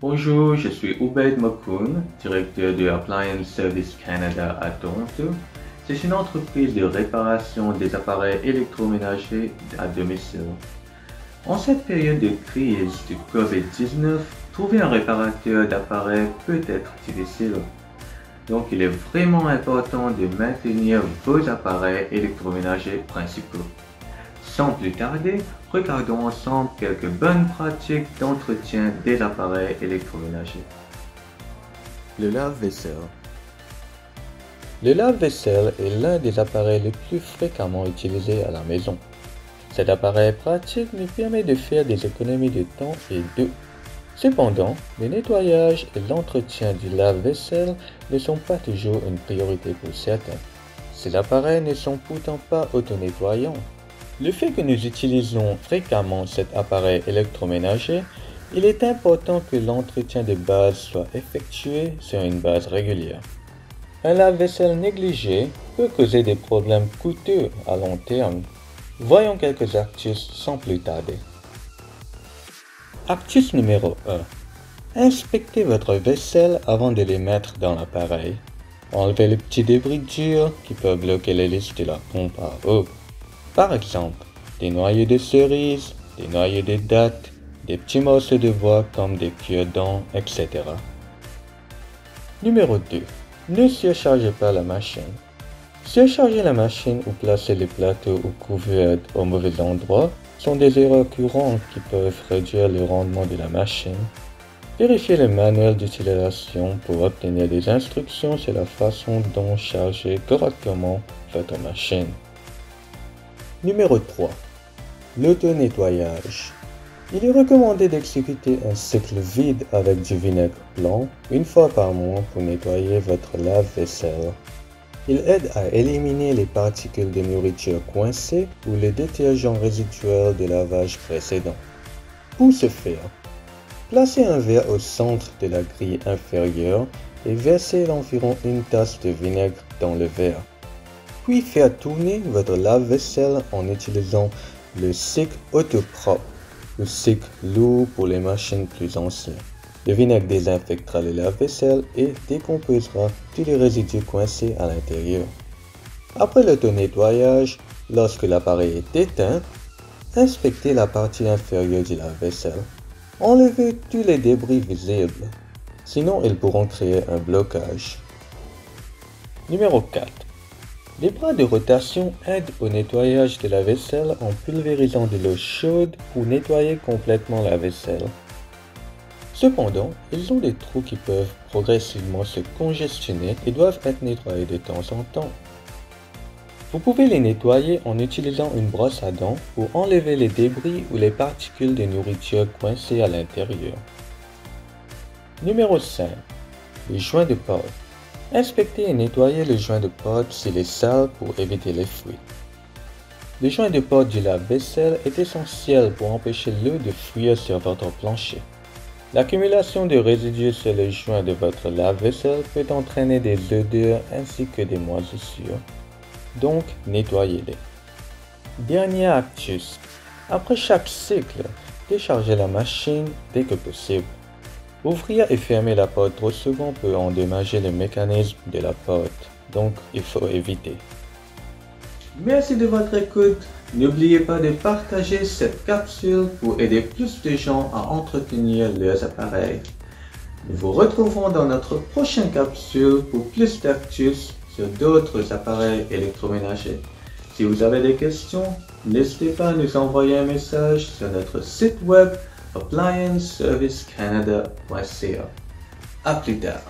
Bonjour, je suis Ubaid Mokoun, directeur de Appliance Service Canada à Toronto. C'est une entreprise de réparation des appareils électroménagers à domicile. En cette période de crise du COVID-19, trouver un réparateur d'appareils peut être difficile. Donc, il est vraiment important de maintenir vos appareils électroménagers principaux. Sans plus tarder, regardons ensemble quelques bonnes pratiques d'entretien des appareils électroménagers. Le lave-vaisselle. Le lave-vaisselle est l'un des appareils les plus fréquemment utilisés à la maison. Cet appareil pratique nous permet de faire des économies de temps et d'eau. Cependant, le nettoyage et l'entretien du lave-vaisselle ne sont pas toujours une priorité pour certains. Ces appareils ne sont pourtant pas auto-nettoyants. Le fait que nous utilisons fréquemment cet appareil électroménager, il est important que l'entretien de base soit effectué sur une base régulière. Un lave-vaisselle négligé peut causer des problèmes coûteux à long terme. Voyons quelques astuces sans plus tarder. Astuce numéro 1. Inspectez votre vaisselle avant de les mettre dans l'appareil. Enlevez les petits débris durs qui peuvent bloquer l'hélice de la pompe à eau. Par exemple, des noyaux de cerises, des noyaux de dattes, des petits morceaux de bois comme des cure-dents, etc. Numéro 2. Ne surchargez pas la machine. Surcharger la machine ou placer les plateaux ou couverts au mauvais endroit sont des erreurs courantes qui peuvent réduire le rendement de la machine. Vérifiez le manuel d'utilisation pour obtenir des instructions sur la façon dont charger correctement votre machine. Numéro 3. L'auto-nettoyage. Il est recommandé d'exécuter un cycle vide avec du vinaigre blanc une fois par mois pour nettoyer votre lave-vaisselle. Il aide à éliminer les particules de nourriture coincées ou les détergents résiduels de lavage précédent. Pour ce faire, placez un verre au centre de la grille inférieure et versez environ une tasse de vinaigre dans le verre. Puis faire tourner votre lave-vaisselle en utilisant le cycle autopropre ou cycle lourd pour les machines plus anciennes. Le vinaigre désinfectera le lave-vaisselle et décomposera tous les résidus coincés à l'intérieur. Après l'auto-nettoyage, lorsque l'appareil est éteint, inspectez la partie inférieure du lave-vaisselle. Enlevez tous les débris visibles, sinon ils pourront créer un blocage. Numéro 4. Les bras de rotation aident au nettoyage de la vaisselle en pulvérisant de l'eau chaude pour nettoyer complètement la vaisselle. Cependant, ils ont des trous qui peuvent progressivement se congestionner et doivent être nettoyés de temps en temps. Vous pouvez les nettoyer en utilisant une brosse à dents pour enlever les débris ou les particules de nourriture coincées à l'intérieur. Numéro 5. Les joints de porte. Inspectez et nettoyez le joint de porte s'il est sale pour éviter les fuites. Le joint de porte du lave-vaisselle est essentiel pour empêcher l'eau de fuir sur votre plancher. L'accumulation de résidus sur le joint de votre lave-vaisselle peut entraîner des odeurs ainsi que des moisissures. Donc, nettoyez-les. Dernière astuce. Après chaque cycle, déchargez la machine dès que possible. Ouvrir et fermer la porte trop souvent peut endommager le mécanisme de la porte, donc il faut éviter. Merci de votre écoute. N'oubliez pas de partager cette capsule pour aider plus de gens à entretenir leurs appareils. Nous vous retrouverons dans notre prochaine capsule pour plus d'astuces sur d'autres appareils électroménagers. Si vous avez des questions, n'hésitez pas à nous envoyer un message sur notre site web applianceservicecanada.ca. À plus tard.